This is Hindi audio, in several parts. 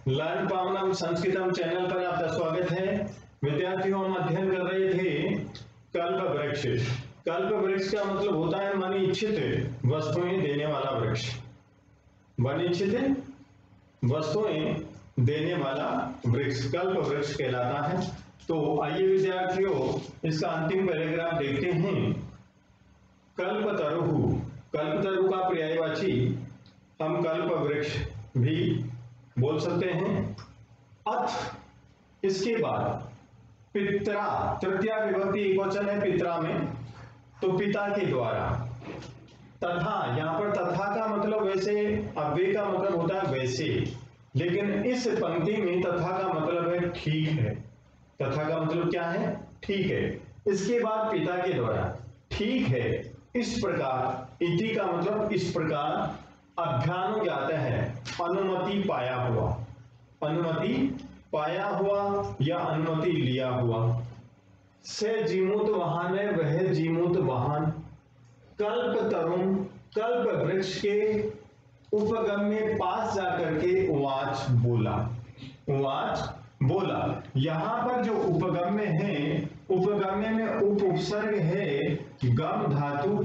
लर्न पावनम संस्कृतम चैनल पर आपका स्वागत है। विद्यार्थियों, हम अध्ययन कर रहे थे कल्प वृक्ष। कल्प वृक्ष का मतलब होता है मन इच्छित वस्तुएं देने वाला वृक्ष। मन इच्छित वस्तुएं देने वाला वृक्ष कल्प वृक्ष कहलाता है। तो आइए विद्यार्थियों, इसका अंतिम पैराग्राफ देखते हैं। कल्पतरु, कल्पतरु का पर्यायवाची हम कल्प वृक्ष भी बोल सकते हैं। अथ इसके बाद पित्रा, तृतीया विभक्ति एकवचन है पित्रा में, तो पिता के द्वारा। तथा, यहां पर तथा का मतलब वैसे अव्यय का मतलब होता है वैसे, लेकिन इस पंक्ति में तथा का मतलब है ठीक है। तथा का मतलब क्या है? ठीक है। इसके बाद पिता के द्वारा, ठीक है, इस प्रकार। इति का मतलब इस प्रकार। अभ्यानुज्ञात है, अनुमति पाया हुआ, अनुमति पाया हुआ या अनुमति लिया हुआ। से जीमूत वाहन है, वह जीमूत वाहन। कल्प तरुण, कल्प वृक्ष के उपगम में पास जाकर के उवाच बोला, उवाच बोला। यहां पर जो उपगम्य है, उपगम्य में उपसर्ग है गम धातु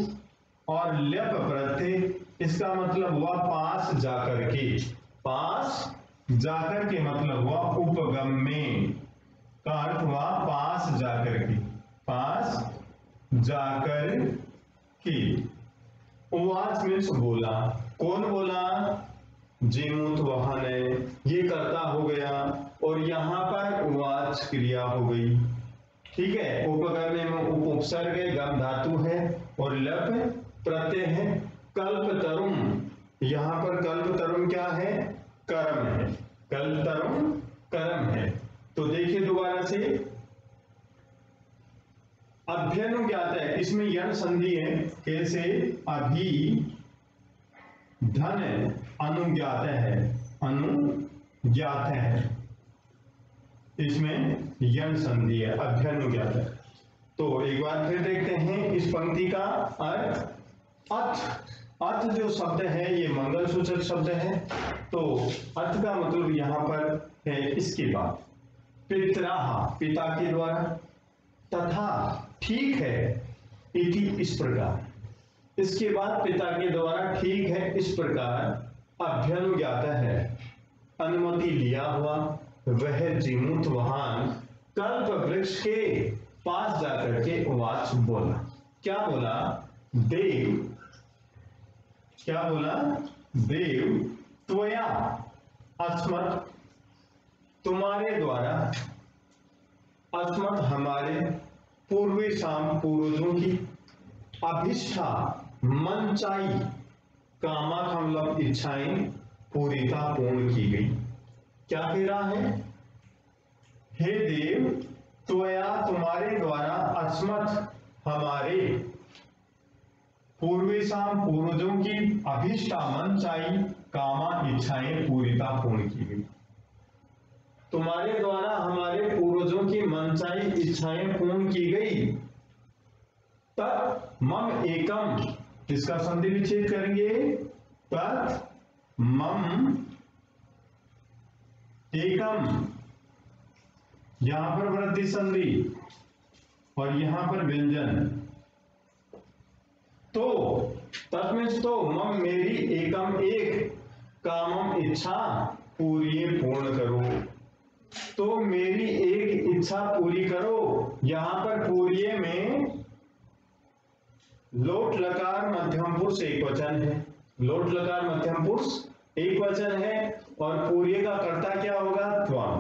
और ल्यप प्रत्यय। इसका मतलब हुआ पास जाकर के, पास जाकर के मतलब हुआ उपगम्य का अर्थ हुआ पास जाकर के, पास जाकर के। उवाच मीन्स बोला। कौन बोला? जीमूत वाहन है, ये कर्ता हो गया और यहां पर उवाच क्रिया हो गई। ठीक है। उपगम्य में उपसर्ग है, गम धातु है और लप प्रत्यय है। कल्प तरुण, यहां पर कल्प तरुण क्या है? कर्म है। कल्प तरुण कर्म है। तो देखिए दोबारा से, अभ्यनुज्ञात है, इसमें यण संधि है। कैसे? अभी धन अनुज्ञात है, अनुज्ञात है, इसमें यण संधि है, अभ्यनुज्ञात है। तो एक बार फिर देखते हैं इस पंक्ति का अर्थ। अथ, अथ जो शब्द है ये मंगल सूचक शब्द है। तो अथ का मतलब यहां पर है इसके बाद। पित्रा, पिता के द्वारा। तथा, ठीक है, इति इस प्रकार। इसके बाद पिता के द्वारा, ठीक है, इस प्रकार। अभ्यनुज्ञात है, अनुमति लिया हुआ, वह जीमूत वाहन कल्प वृक्ष के पास जाकर के उवाच बोला। क्या बोला? देव, क्या बोला? देव त्वया अस्मत्, तुम्हारे द्वारा, अस्मत् हमारे, पूर्वेशाम पूर्वजों की, अभिष्ठा मनचाई, कामा का मतलब इच्छाएं, पूरिता पूर्ण की गई। क्या कह रहा है? हे देव, त्वया तुम्हारे द्वारा, अस्मत् हमारे, पूर्वेशाम पूर्वजों की, अभिष्टा मनचाई, कामा इच्छाएं, पूरिता पूर्ण की गई। तुम्हारे द्वारा हमारे पूर्वजों की मनचाई इच्छाएं पूर्ण की गई। तत् मम एकम, इसका संधि विच्छेद करेंगे। तत् मम एकम, यहां पर वृद्धि संधि और यहां पर व्यंजन। तो तत्मीन्स तो, मम मेरी, एकम एक, कामम इच्छा, पूरी पूर्ण करो। तो मेरी एक इच्छा पूरी करो। यहां पर पूरी में लोट लकार मध्यम पुरुष एक वचन है, लोट लकार मध्यम पुरुष एक वचन है और पूरी का कर्ता क्या होगा? त्वम।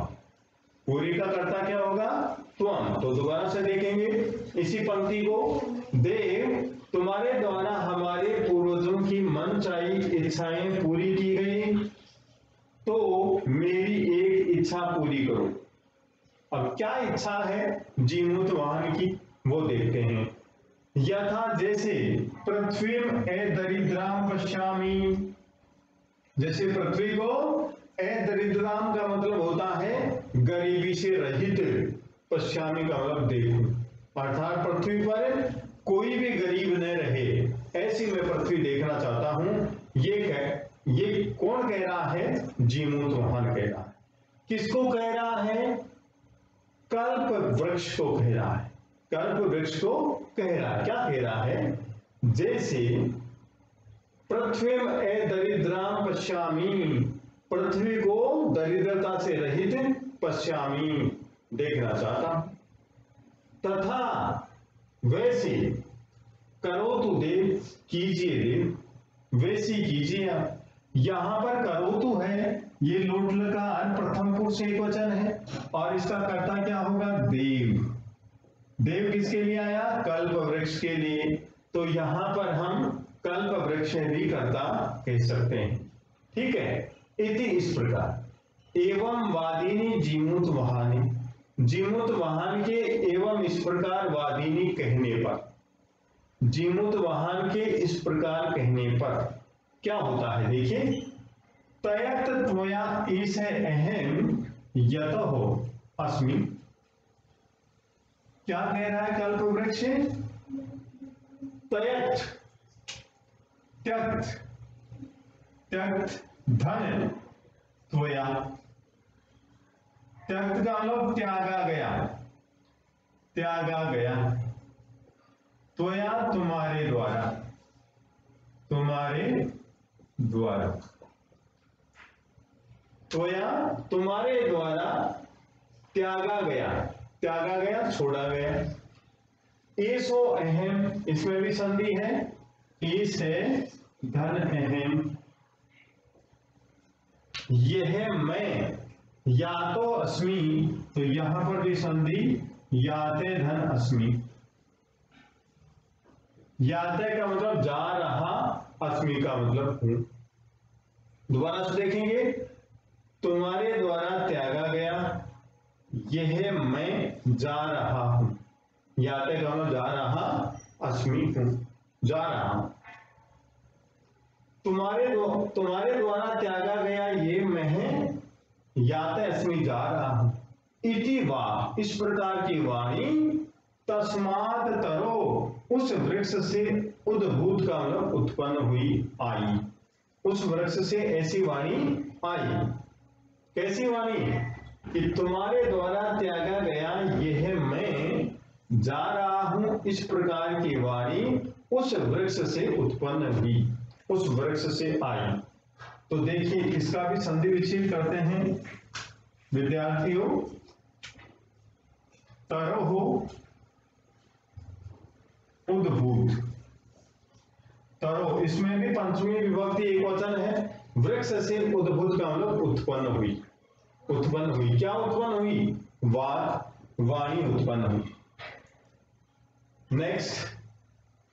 पूरी का कर्ता क्या होगा? त्वम। तो दोबारा से देखेंगे इसी पंक्ति को। देव, तुम्हारे द्वारा हमारे पूर्वजों की मनचाही इच्छाएं पूरी की गई, तो मेरी एक इच्छा पूरी करो। अब क्या इच्छा है जीमूत वाहन की, वो देखते हैं। यथा, जैसे, पृथ्वी दरिद्राम पश्यामि, जैसे पृथ्वी को दरिद्राम का मतलब होता है गरीबी से रहित, पश्यामि का मतलब देखो, अर्थात पृथ्वी पर कोई भी गरीब न रहे, ऐसी मैं पृथ्वी देखना चाहता हूं। ये कौन कह रहा है? जीमूत वाहन कह रहा है। किसको कह रहा है? कल्प वृक्ष को कह रहा है। कल्प वृक्ष को कह रहा है। क्या कह रहा है? जैसे पृथ्वीम दरिद्राम पश्यामी, पृथ्वी को दरिद्रता से रहित पश्यामी, देखना चाहता हूं। तथा वैसे करोतु देव, कीजिए देव, वैसी कीजिए आप। यहां पर करोतु है, ये लोट लकार प्रथम पुरुष एक वचन है और इसका कर्ता क्या होगा? देव। देव किसके लिए आया? कल्प वृक्ष के लिए। तो यहां पर हम कल्प वृक्ष में भी कर्ता कह सकते हैं। ठीक है। इति इस प्रकार एवं वादिनी जीमूत वहानी, जीमूत वाहन के एवं इस प्रकार वादिनी कहने पर, जीमूत वाहन के इस प्रकार कहने पर क्या होता है? देखिए, तयत त्वया ईश अहम यतः अस्मि। क्या कह रहा है कल्प वृक्ष? तयत, त्यक्त, त्यक्त धन त्वया, त्यक्त का मतलब त्यागा गया, त्यागा गया, त्वया तुम्हारे द्वारा, तुम्हारे द्वारा, त्वया तुम्हारे द्वारा त्यागा गया, त्यागा गया छोड़ा गया। ईसो अहम, इसमें भी संधि है, ईस है धन अहम, यह मैं या तो अस्मि, तो यहां पर भी संधि याते धन अस्मि। याते का मतलब जा रहा, अस्मि का मतलब हूं। दोबारा से देखेंगे, तुम्हारे द्वारा त्यागा गया, यह मैं जा रहा हूं। याते का मतलब जा रहा, अस्मि हूं, जा रहा हूं। तुम्हारे द्वारा त्यागा गया ये मैं याते अस्मि जा रहा हूं। इति वा, इस प्रकार की वाणी, तस्मात् तरो, उस वृक्ष से उद्भूत का मतलब उत्पन्न हुई, आई। उस वृक्ष से ऐसी वाणी आई। कैसी वाणी? कि तुम्हारे द्वारा त्यागा गया यह मैं जा रहा हूं, इस प्रकार की वाणी उस वृक्ष से उत्पन्न हुई, उस वृक्ष से आई। तो देखिए, इसका भी संधि विच्छेद करते हैं विद्यार्थियों। तरोह उद्भूत, तरो, इसमें भी पंचमी विभक्ति एक वचन है। वृक्ष से उद्भूत का मतलब उत्पन्न हुई, उत्पन्न हुई। क्या उत्पन्न हुई? वाणी उत्पन्न हुई। नेक्स्ट,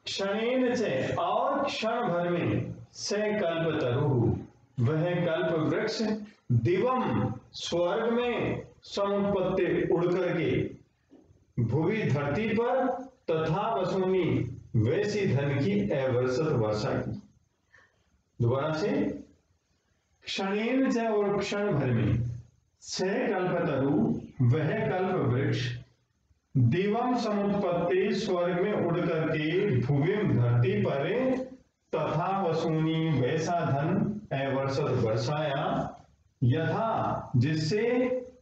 क्षणेन से, और क्षण भर में, से कल्प तरु, वह कल्प वृक्ष, दिवम स्वर्ग में, समुत्पत्ति उड़ करके, भूमि धरती पर, तथा वसूनी वैसी धन की अवर्षत वर्षा की। दोबारा से, क्षणेन से और क्षण भर में, से कल्पतरु, वह कल्प वृक्ष, दिवम समुत्पत्ति स्वर्ग में उड़ करके भूमि धरती पर, तथा वसूनी वैसा धन अवर्षत वर्षाया, यथा जिससे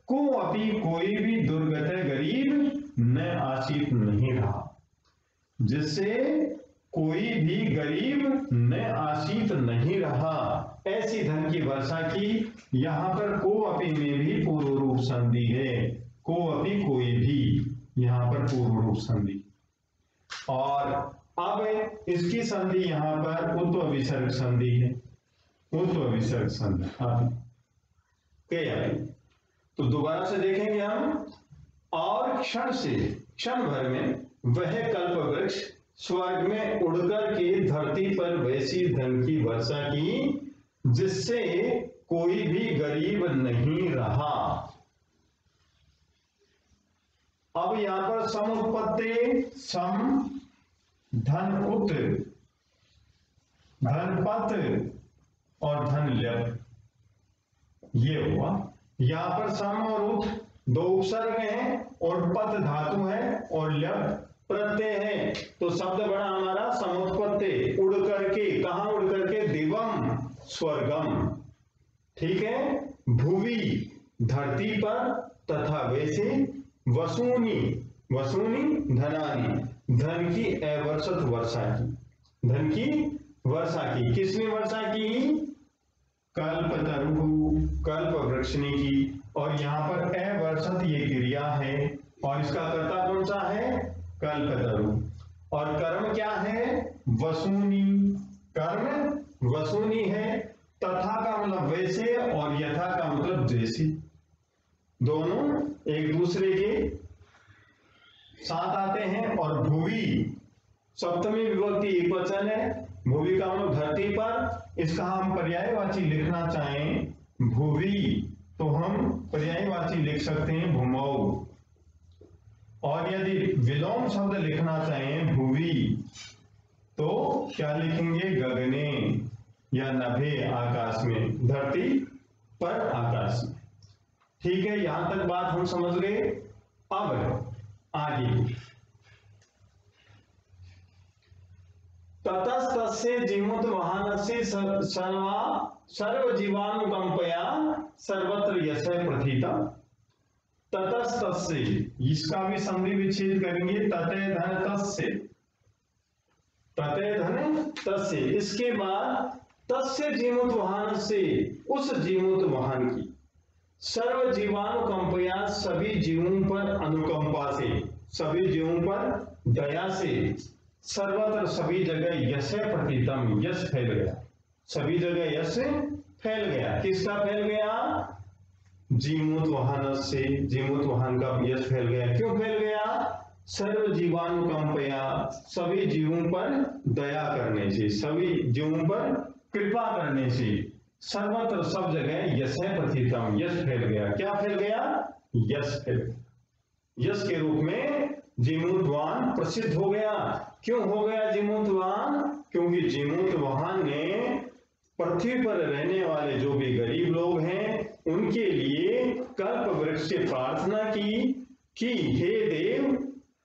को अपि कोई भी दुर्गत गरीब न आशित नहीं रहा, जिससे कोई भी गरीब न आशित नहीं रहा, ऐसी धन की वर्षा की। यहां पर को अपि में भी पूर्व रूप संधि है, को अपि कोई भी, यहां पर पूर्व रूप संधि। और अब इसकी संधि यहां पर उत्व विसर्ग संधि है, उत्व विसर्ग संधि अपि। तो दोबारा से देखेंगे हम, और क्षण से, क्षण भर में, वह कल्प वृक्ष स्वर्ग में उड़कर के धरती पर वैसी धन की वर्षा की, जिससे कोई भी गरीब नहीं रहा। अब यहां पर समुत्पत्ति, सम धन उत, धनपत और धन ल्यप, ये हुआ। यहां पर सम और उत दो उपसर्ग हैं और पत धातु है और ल्यप प्रत्यय है। तो शब्द बड़ा हमारा समुत्पत्ति, उड़ करके, कहां उड़ करके? दिवम स्वर्गम, ठीक है। भुवि धरती पर तथा वैसे वसूनी वसूनी धनानी, धन की अवर्षत वर्षा की, धन की वर्षा की। किसने वर्षा की? कल्पतरु, कल्प वृक्ष ने की। और यहाँ पर अवर्षत ये क्रिया है और इसका कर्ता कौन सा है? कल्पतरु। और कर्म क्या है? वसूनी। कर्म वसूनी है। तथा का मतलब वैसे और यथा का मतलब जैसे, दोनों एक दूसरे के साथ आते हैं। और भुवि सप्तमी विभक्ति एकवचन है। भुवि का मतलब धरती पर। इसका हम पर्यायवाची लिखना चाहें भुवि तो हम पर्यायवाची लिख सकते हैं भूमौ। और यदि विलोम शब्द लिखना चाहें भुवि तो क्या लिखेंगे? गगने या नभे, आकाश में, धरती पर आकाश में। ठीक है, यहां तक बात हम समझ गए। अब आगे ततस्तस्य जीमुत वाहनस्य सर्व जीवानुकंपया सर्वत्र यशः प्रथिता। ततस्तस्य, इसका भी संधि विच्छेद करेंगे। तते धन तस्य, तते धन तस्य। इसके बाद तस्य जीमुत वाहन से, उस जीमुत वाहन की, सर्व जीवानुकंपया, सभी जीवों पर अनुकंपा से, सभी जीवों पर दया से, सर्वत्र सभी जगह यश प्रतीतम, यश फैल गया, सभी जगह यश फैल गया। किसका फैल गया? जीमूत वाहन से, जीमूत वाहन का यश फैल गया। क्यों फैल गया? सर्व जीवानुकंपया, सभी जीवों पर दया करने से, सभी जीवों पर कृपा करने से, सर्वत्र सब जगह यश प्रतीतम, यश फैल गया। क्या फैल गया? यश फैल गया। यश के रूप में जीमूतवान प्रसिद्ध हो गया। क्यों हो गया जीमूतवान? क्योंकि जीमूतवान ने पृथ्वी पर रहने वाले जो भी गरीब लोग हैं उनके लिए कल्प वृक्ष से प्रार्थना की कि हे देव,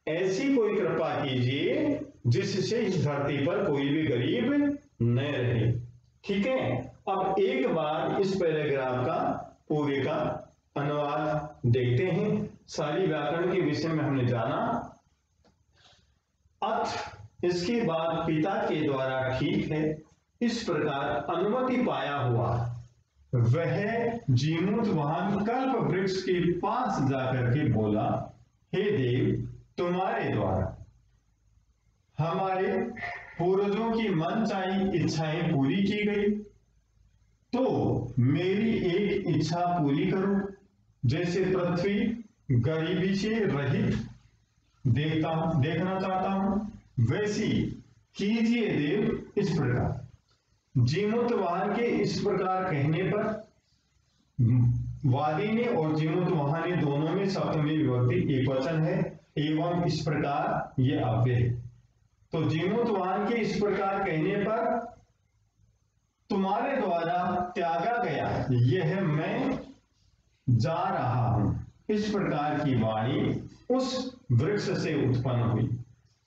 ऐसी कोई कृपा कीजिए जिससे इस धरती पर कोई भी गरीब न रहे। ठीक है, अब एक बार इस पैराग्राफ का पूरे का अनुवाद देखते हैं। सारी व्याकरण के विषय में हमने जाना। अथ इसके बाद पिता के द्वारा ठीक है इस प्रकार अनुमति पाया हुआ वह जीमूत वाहन कल्प वृक्ष के पास जाकर के बोला, हे देव, तुम्हारे द्वारा हमारे पूर्वजों की मनचाही इच्छाएं पूरी की गई, तो मेरी एक इच्छा पूरी करो। जैसे पृथ्वी गरीबी से रहित देखना चाहता हूं, वैसी कीजिए देव। इस प्रकार जीमूत वाहन के इस प्रकार कहने पर वादी ने और जीमूत वाहन ने दोनों में सप्तमी विभक्ति एकवचन है एवं इस प्रकार ये अव्यय है। तो जीमूत वाहन के इस प्रकार कहने पर तुम्हारे द्वारा त्यागा गया यह मैं जा रहा हूं, इस प्रकार की वाणी उस वृक्ष से उत्पन्न हुई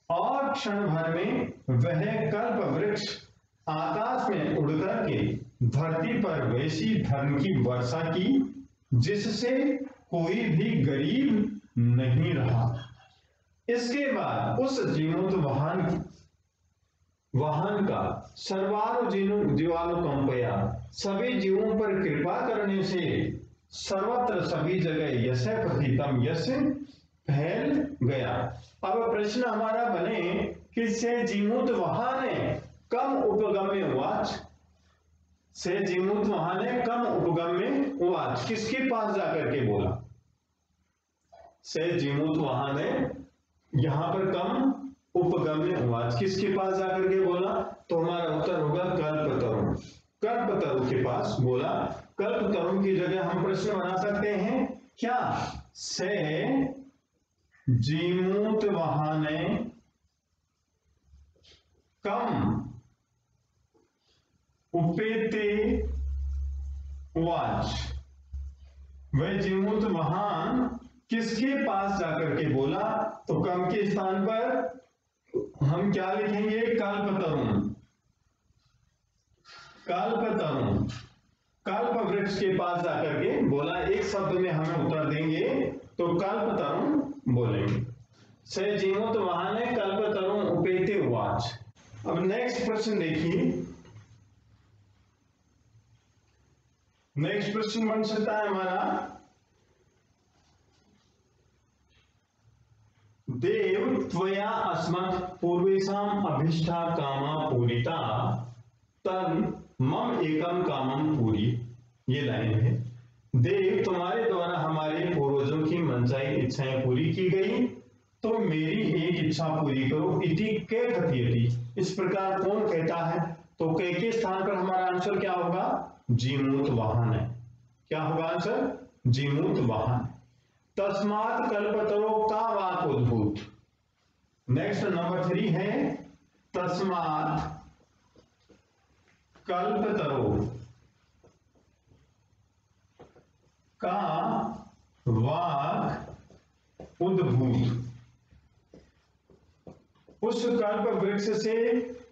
और क्षण भर में वह कल्प वृक्ष आकाश में उड़कर के धरती पर वैसी धर्म की वर्षा की जिससे कोई भी गरीब नहीं रहा। इसके बाद उस जीमूत वाहन का सर्वारु जीवानुकंपया, सभी जीवों पर कृपा करने से सर्वत्र सभी जगह यश प्रतीतम, यश फैल गया। अब प्रश्न हमारा बने कि से जीमूत वाहन कम उपगम्य उवाच, से जीमूत वाहन कम उपगम्य उवाच, किसके पास जाकर के बोला? से जीमूत वाहन यहां पर कम उपगम्य उवाच, किसके पास जाकर के बोला? तो हमारा उत्तर होगा कल्पतरु, कल्पतरु के पास बोला। कल्पतरु की जगह हम प्रश्न बना सकते हैं क्या? से जीमूत वाहन कम उपेते उवाच, वह जीमूत वाहन किसके पास जाकर के बोला? तो कम के स्थान पर हम क्या लिखेंगे? कल्पतरुण, कल्पतरुण। कल्प वृक्ष के पास जाकर के बोला एक शब्द में हमें उत्तर देंगे तो कल्प तरुण बोलेंगे। स जीमूत वाहने कल्प तरुण उपेते उवाच। अब नेक्स्ट प्रश्न देखिए, नेक्स्ट प्रश्न बन सकता है हमारा, देव त्वया अस्मत् पूर्वेषाम अभिष्टा कामा पूरिता तन मम एकम कामम पूरी। ये लाइन है, देव तुम्हारे द्वारा हमारे पूर्वजों की मनचाही इच्छाएं पूरी की गई तो मेरी एक इच्छा पूरी करो। इति के कथयति, इस प्रकार कौन कहता है? तो के स्थान पर हमारा आंसर क्या होगा? जीमूत वाहन है। क्या होगा आंसर? जीमूत वाहन। तस्मात् कल्पतरो का वाक उद्भूत। नेक्स्ट नंबर 3 है, तस्मात् कल्पतरो का वाक उद्भूत। उस कल्प वृक्ष से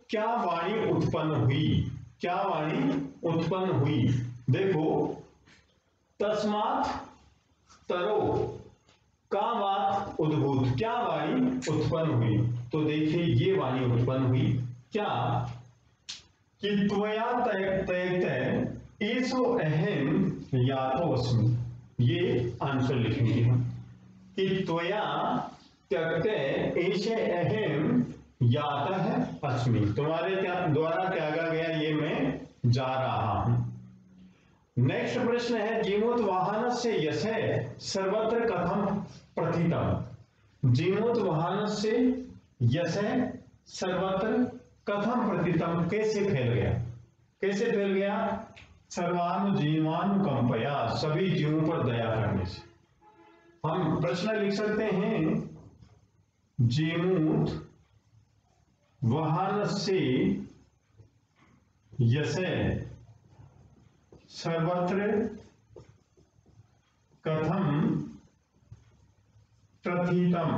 क्या वाणी उत्पन्न हुई? क्या वाणी उत्पन्न हुई? देखो, तस्मात् तरो का वाक उद्भूत, क्या वाणी उत्पन्न हुई? तो देखिए ये वाणी उत्पन्न हुई क्या कि त्वया तयक्त एसो अहम यातो अस्मि। ये आंसर लिखेंगे हम कि त्वया त्यक्त ऐसे अहम यातः अस्मि, तुम्हारे द्वारा त्यागा गया ये मैं जा रहा हूं। नेक्स्ट प्रश्न है, जीमूत वाहन से यश सर्वत्र कथम प्रथितम। जीमूत वाहन से यश सर्वत्र कथम प्रथितम, कैसे फैल गया? कैसे फैल गया? सर्वानुजीवानुकंपया, सभी जीवों पर दया करने से। हम प्रश्न लिख सकते हैं, जीमूत वाहन से यश सर्वत्र कथम प्रथितम।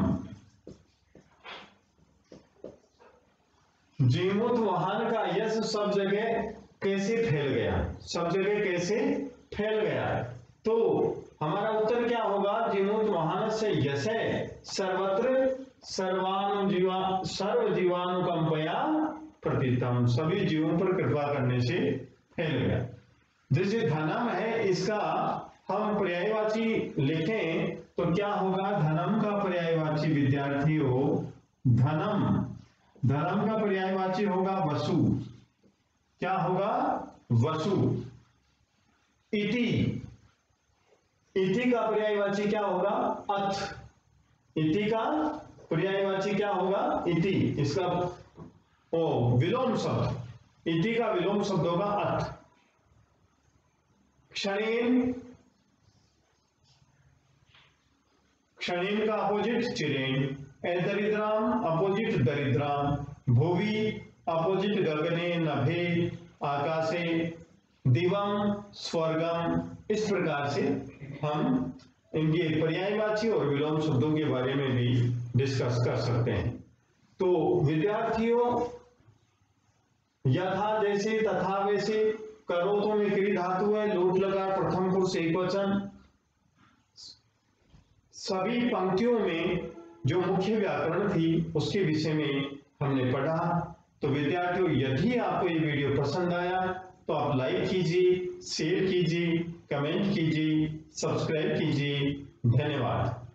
जीमूत वाहन का यश सब जगह कैसे फैल गया? सब जगह कैसे फैल गया? तो हमारा उत्तर क्या होगा? जीमूत वाहन से यश सर्वत्र सर्व जीवानुकंपया प्रथितम, सभी जीवों पर कृपा करने से फैल गया। जैसे धनम है, इसका हम पर्यायवाची लिखें तो क्या होगा? धनम का पर्यायवाची विद्यार्थियों धनम, धनम का पर्यायवाची होगा वसु। क्या होगा? वसु। इति, इति का पर्यायवाची क्या होगा? अथ। इति का पर्यायवाची क्या होगा? इति। इसका विलोम शब्द, इति का विलोम शब्द होगा अथ। क्षणेन, क्षणेन का अपोजिट चिरेन। दरिद्राम अपोजिट दरिद्राम। भुवि अपोजिट गगने नभे आकाशे। दिवम स्वर्गम। इस प्रकार से हम इनके पर्यायवाची और विलोम शब्दों के बारे में भी डिस्कस कर सकते हैं। तो विद्यार्थियों, यथा जैसे तथा वैसे, करो तो में क्रिया धातु है, लोट लगा प्रथम पुरुष एकवचन। सभी पंक्तियों में जो मुख्य व्याकरण थी उसके विषय में हमने पढ़ा। तो विद्यार्थियों, यदि आपको ये वीडियो पसंद आया तो आप लाइक कीजिए, शेयर कीजिए, कमेंट कीजिए, सब्सक्राइब कीजिए। धन्यवाद।